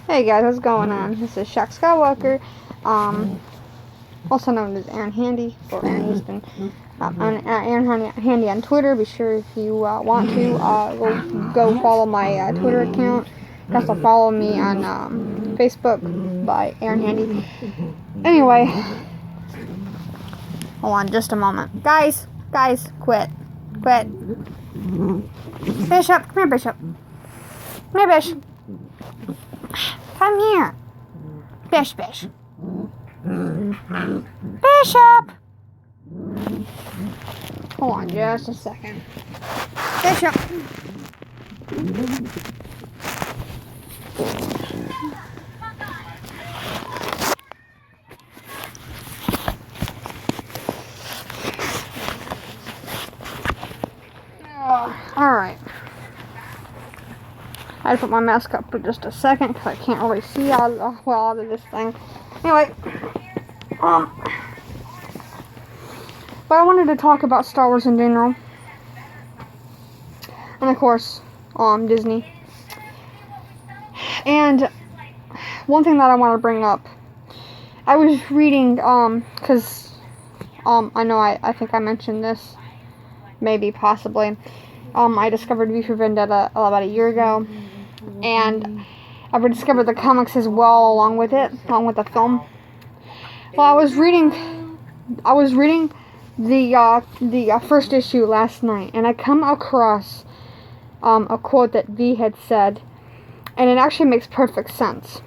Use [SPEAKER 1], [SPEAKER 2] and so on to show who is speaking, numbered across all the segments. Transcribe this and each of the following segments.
[SPEAKER 1] Hey guys, what's going on? This is Shaq Skywalker, also known as Aaron Handy, or Aaron Easton. Aaron Handy on Twitter. Be sure if you want to go follow my Twitter account. You can also follow me on Facebook by Aaron Handy. Anyway, hold on just a moment. Guys, quit. Bishop, come here, Bishop. Come here, Bishop. Come here. Bish. Bishop! Hold on just a second. Bishop! Alright. I had to put my mask up for just a second because I can't really see out of this thing. Anyway, but I wanted to talk about Star Wars in general, and of course, Disney. And one thing that I want to bring up, I was reading, because I know I think I mentioned this, maybe possibly. I discovered V for Vendetta about a year ago, and I rediscovered the comics as well along with the film. Well, I was reading the first issue last night, and I come across a quote that V had said, and it actually makes perfect sense.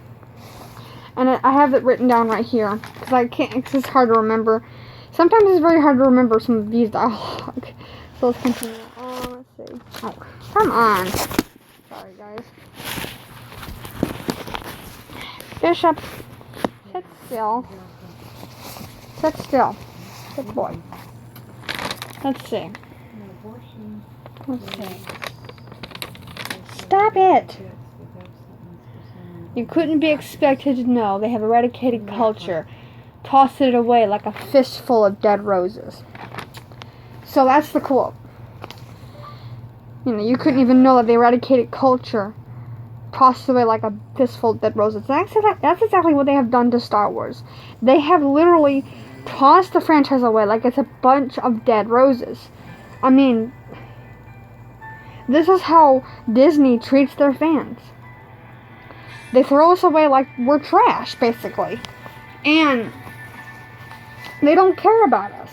[SPEAKER 1] And I have it written down right here because I can't. It's just hard to remember. Sometimes it's very hard to remember some of V's dialogue. So let's continue. Let's see. Oh, come on. Sorry, guys. Bishop, sit still. Sit still. Good boy. Let's see. Stop it! You couldn't be expected to know they have eradicated culture. Tossed it away like a fistful of dead roses. So that's the quote. You couldn't even know that they eradicated culture. Tossed away like a fistful of dead roses. That's exactly what they have done to Star Wars. They have literally tossed the franchise away like it's a bunch of dead roses. I mean, this is how Disney treats their fans. They throw us away like we're trash, basically. And they don't care about us.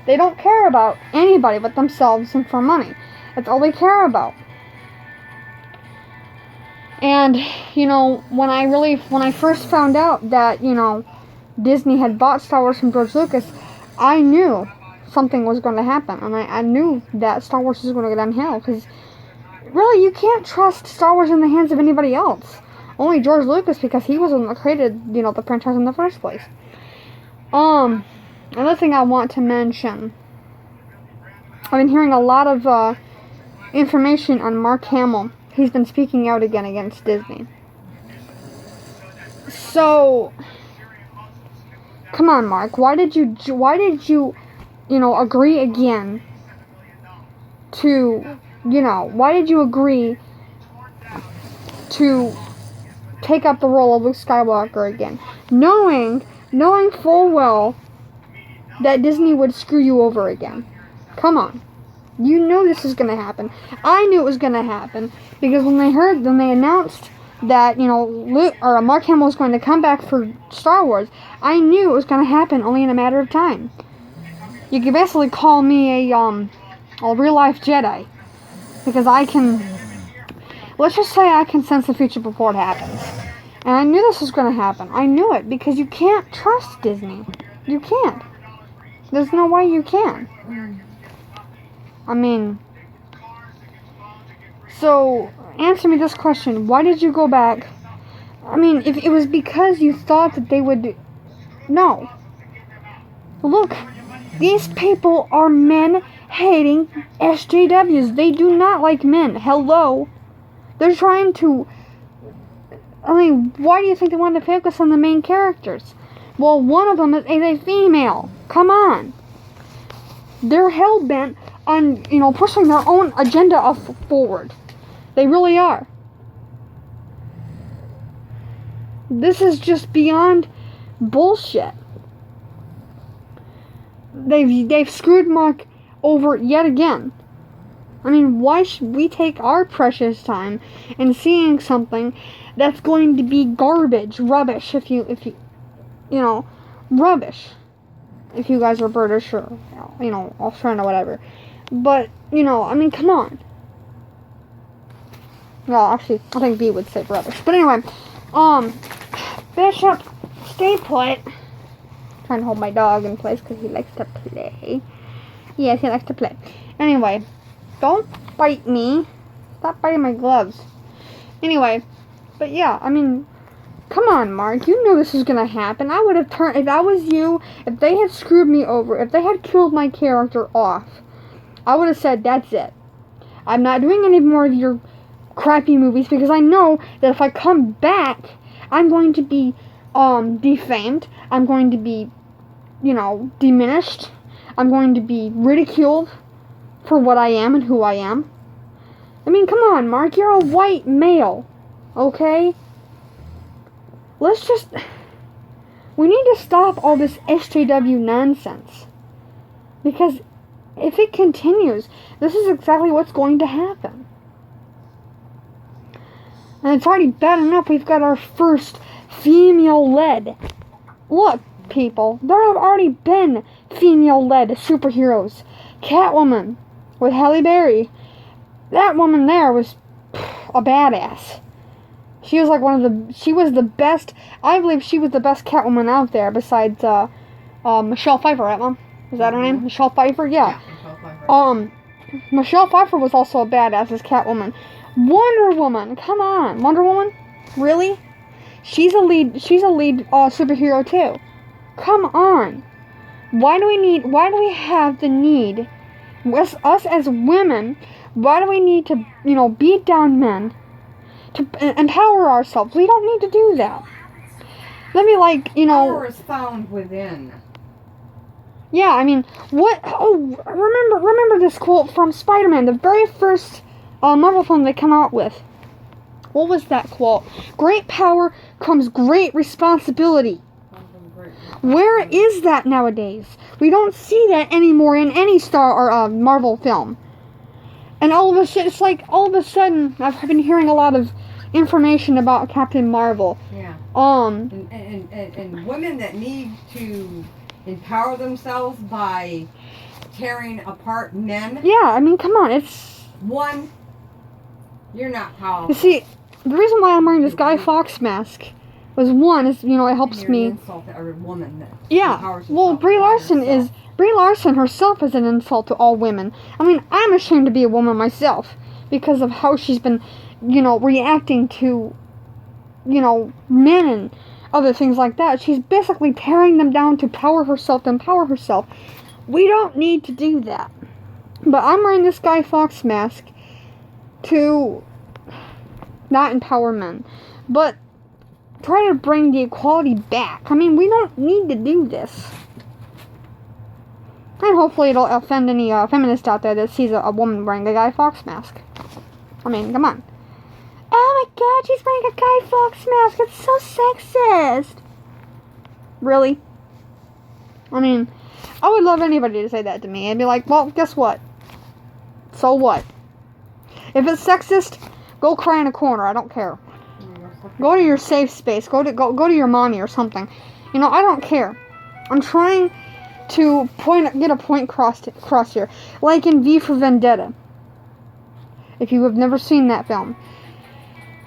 [SPEAKER 1] They don't care about anybody but themselves and for money. That's all they care about. And, when I first found out that, Disney had bought Star Wars from George Lucas, I knew something was going to happen. And I knew that Star Wars was going to go downhill. Because, really, you can't trust Star Wars in the hands of anybody else. Only George Lucas, because he was the one that created, the franchise in the first place. Another thing I want to mention. I've been hearing a lot of information on Mark Hamill. He's been speaking out again against Disney. So, come on, Mark. Why did you agree again to, why did you agree to take up the role of Luke Skywalker again, knowing full well that Disney would screw you over again? Come on. You know this is going to happen. I knew it was going to happen because when they announced that, Mark Hamill was going to come back for Star Wars, I knew it was going to happen only in a matter of time. You could basically call me a real-life Jedi because let's just say I can sense the future before it happens. And I knew this was going to happen. I knew it because you can't trust Disney. You can't. There's no way you can. I mean, so answer me this question. Why did you go back? I mean, if it was because you thought that they would... No. Look, these people are men-hating SJWs. They do not like men. Hello. They're trying to... I mean, why do you think they wanted to focus on the main characters? Well, one of them is a female. Come on. They're hell-bent on, pushing their own agenda forward. They really are. This is just beyond bullshit. They've screwed Mark over yet again. I mean, why should we take our precious time in seeing something that's going to be garbage, rubbish, if you know, rubbish. If you guys are British or, you know, Australian or whatever. But, you know, I mean, come on. Well, actually, I think B would say rubbish. But anyway, Bishop, stay put. Trying to hold my dog in place because he likes to play. Yes, he likes to play. Anyway, don't bite me. Stop biting my gloves. Anyway, but yeah, I mean, come on, Mark. You knew this was going to happen. I would have turned, if I was you, if they had screwed me over, if they had killed my character off, I would have said, that's it. I'm not doing any more of your crappy movies because I know that if I come back, I'm going to be defamed. I'm going to be, you know, diminished. I'm going to be ridiculed for what I am and who I am. I mean, come on, Mark. You're a white male. Okay? Let's just... We need to stop all this SJW nonsense. Because if it continues, this is exactly what's going to happen. And it's already bad enough we've got our first female-led. Look, people, there have already been female-led superheroes. Catwoman with Halle Berry. That woman there was a badass. She was like she was the best, I believe she was the best Catwoman out there besides Michelle Pfeiffer, right, Mom? Is that her name? Michelle Pfeiffer? Yeah.
[SPEAKER 2] Michelle Pfeiffer.
[SPEAKER 1] Michelle Pfeiffer was also a badass as Catwoman. Wonder Woman, come on. Wonder Woman? Really? She's a lead superhero too. Come on. Why do we have the need, us as women, why do we need to, you know, beat down men to empower ourselves? We don't need to do that. Let me, like, you know...
[SPEAKER 2] Power is found within.
[SPEAKER 1] Yeah, I mean, what... Oh, remember this quote from Spider-Man, the very first Marvel film they come out with. What was that quote? Great power comes great responsibility. Where is that nowadays? We don't see that anymore in any Star or Marvel film. And all of a sudden, it's like all of a sudden, I've been hearing a lot of information about Captain Marvel.
[SPEAKER 2] Yeah. And women that need to empower themselves by tearing apart men.
[SPEAKER 1] Yeah, I mean, come on, it's...
[SPEAKER 2] One, you're not powerful.
[SPEAKER 1] You see, the reason why I'm wearing this Guy Fawkes mask was, one, is, you know, it helps me...
[SPEAKER 2] An insult to every woman that
[SPEAKER 1] yeah, well, Brie Larson herself is an insult to all women. I mean, I'm ashamed to be a woman myself because of how she's been, you know, reacting to, you know, men and other things like that. She's basically tearing them down to empower herself. We don't need to do that. But I'm wearing this Guy Fawkes mask to not empower men, but try to bring the equality back. I mean, we don't need to do this. And hopefully it'll offend any feminist out there that sees a woman wearing a Guy Fawkes mask. I mean, come on. Oh my god, she's wearing a Guy Fawkes mask. It's so sexist. Really? I mean, I would love anybody to say that to me. I'd be like, well, guess what? So what? If it's sexist, go cry in a corner. I don't care. Go to your safe space. Go to your mommy or something. You know, I don't care. I'm trying to get a point cross here. Like in V for Vendetta. If you have never seen that film.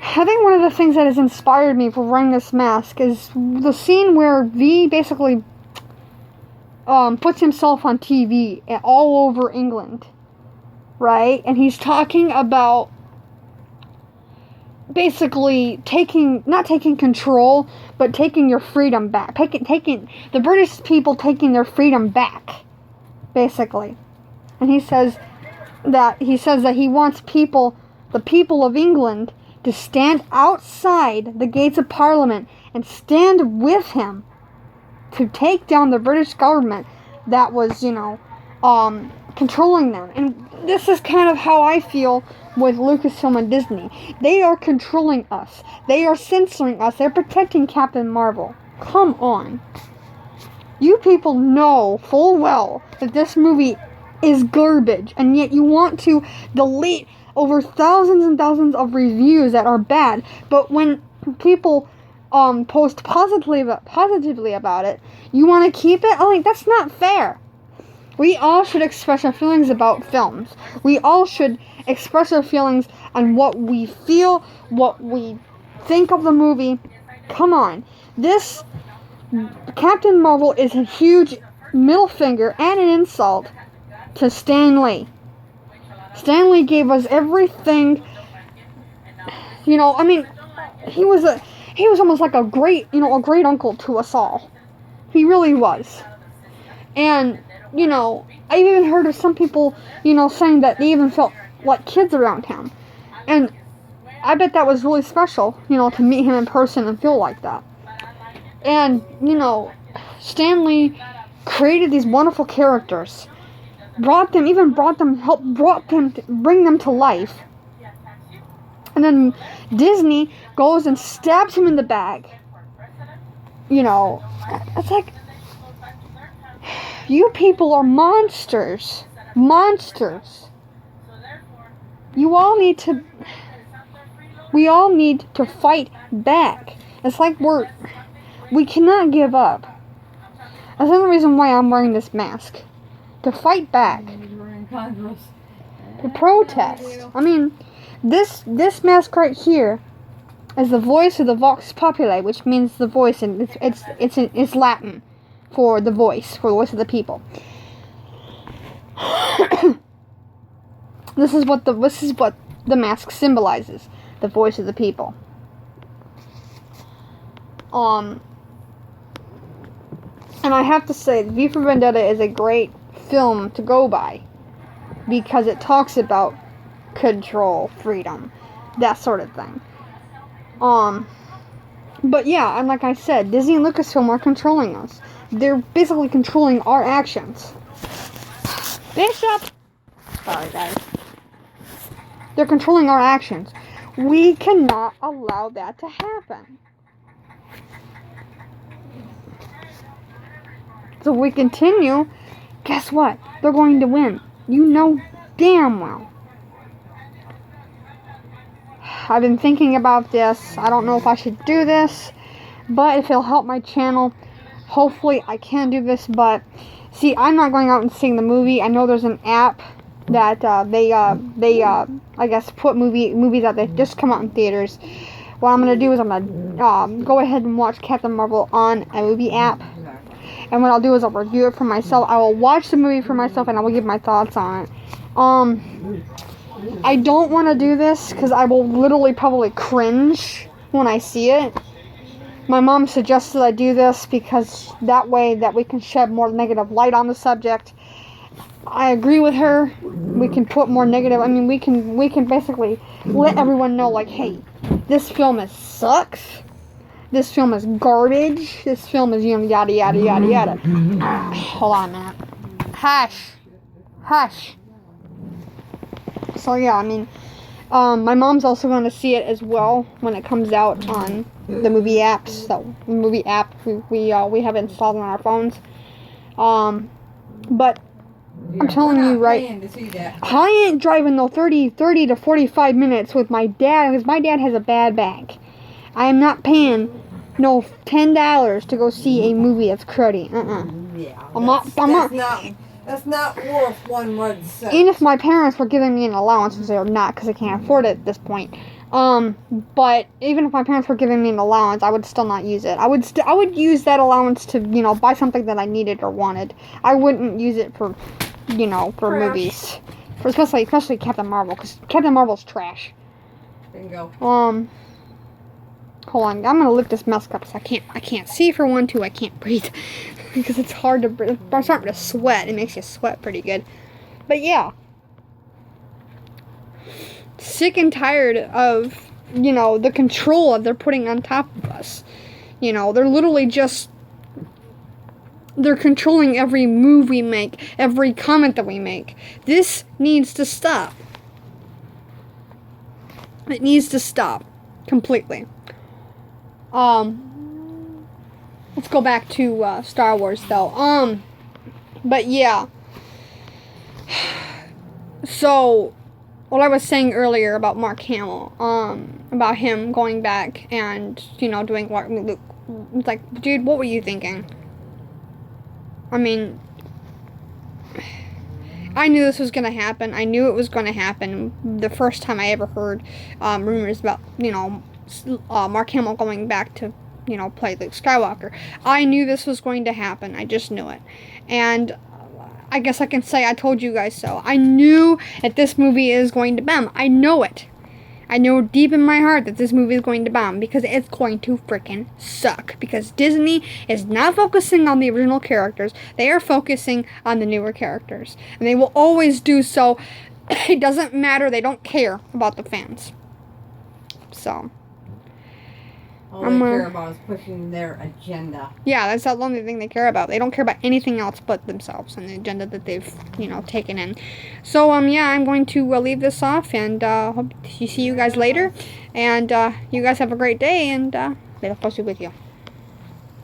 [SPEAKER 1] I think one of the things that has inspired me for wearing this mask is the scene where V basically puts himself on TV all over England. Right? And he's talking about basically not taking control, but taking your freedom back. Taking the British people taking their freedom back, basically. And he says that he wants the people of England, to stand outside the gates of Parliament and stand with him to take down the British government that was, you know, controlling them. And this is kind of how I feel with Lucasfilm and Disney. They are controlling us. They are censoring us. They're protecting Captain Marvel. Come on. You people know full well that this movie is garbage, and yet you want to delete over thousands and thousands of reviews that are bad. But when people post positively about it, you want to keep it? Like, that's not fair. We all should express our feelings about films. We all should express our feelings on what we feel, what we think of the movie. Come on. This Captain Marvel is a huge middle finger and an insult to Stan Lee. Stan Lee gave us everything. You know, I mean, he was almost like a great uncle to us all. He really was. And, you know, I even heard of some people, you know, saying that they even felt like kids around him. And I bet that was really special, you know, to meet him in person and feel like that. And, you know, Stan Lee created these wonderful characters. Bring them to life. And then Disney goes and stabs him in the back. You know, it's like, you people are monsters. Monsters. We all need to fight back. It's like we cannot give up. That's another reason why I'm wearing this mask. To fight back. To protest. I mean, this mask right here is the voice of the Vox Populi, which means the voice, and it's Latin for the voice of the people. This is what the mask symbolizes, the voice of the people. And I have to say, V for Vendetta is a great film to go by, because it talks about control, freedom, that sort of thing. But yeah, and like I said, Disney and Lucasfilm are controlling us. They're basically controlling our actions. Bishop! Sorry, guys. They're controlling our actions. We cannot allow that to happen. So if we continue, guess what? They're going to win. You know damn well. I've been thinking about this. I don't know if I should do this, but if it'll help my channel, hopefully I can do this. But see, I'm not going out and seeing the movie. I know there's an app that they I guess put movies out that just come out in theaters. What I'm gonna do is I'm gonna go ahead and watch Captain Marvel on a movie app. And what I'll do is I'll review it for myself. I will watch the movie for myself and I will give my thoughts on it. I don't want to do this because I will literally probably cringe when I see it. My mom suggested I do this because that way that we can shed more negative light on the subject. I agree with her. We can put more negative. I mean, we can basically let everyone know, like, hey, this film sucks. This film is garbage. This film is, you know, yada, yada, yada, yada. Hold on a minute. Hush. So, yeah, I mean, my mom's also going to see it as well when it comes out on the movie apps. So, the movie app, we have it installed on our phones. But I'm telling you, right, I ain't driving no 30 to 45 minutes with my dad, because my dad has a bad back. I am not paying no $10 to go see a movie that's cruddy.
[SPEAKER 2] Yeah, that's not worth one red cent.
[SPEAKER 1] Even if my parents were giving me an allowance, which they are not, because they can't afford it at this point. But even if my parents were giving me an allowance, I would still not use it. I would use that allowance to, you know, buy something that I needed or wanted. I wouldn't use it for, you know, for trash. Movies, for especially Captain Marvel, because Captain Marvel's trash.
[SPEAKER 2] Bingo.
[SPEAKER 1] Hold on, I'm gonna lift this mask up because I can't see for one, two, I can't breathe because it's hard to breathe. I'm starting to sweat. It makes you sweat pretty good. But yeah, sick and tired of, you know, the control that they're putting on top of us. You know, they're literally they're controlling every move we make, every comment that we make. This needs to stop. It needs to stop completely. Let's go back to Star Wars though. But yeah. So, what I was saying earlier about Mark Hamill, about him going back and doing what Luke. It's like, dude, what were you thinking? I mean, I knew this was going to happen. I knew it was going to happen the first time I ever heard rumors about, Mark Hamill going back to, play Luke Skywalker. I knew this was going to happen. I just knew it. And I guess I can say I told you guys so. I knew that this movie is going to bomb. I know it. I know deep in my heart that this movie is going to bomb because it's going to freaking suck. Because Disney is not focusing on the original characters. They are focusing on the newer characters. And they will always do so. It doesn't matter. They don't care about the fans. So.
[SPEAKER 2] All they care about is pushing their agenda.
[SPEAKER 1] Yeah, that's the only thing they care about. They don't care about anything else but themselves and the agenda that they've, taken in. So, yeah, I'm going to leave this off and hope to see you guys later. And you guys have a great day and may the force be with you.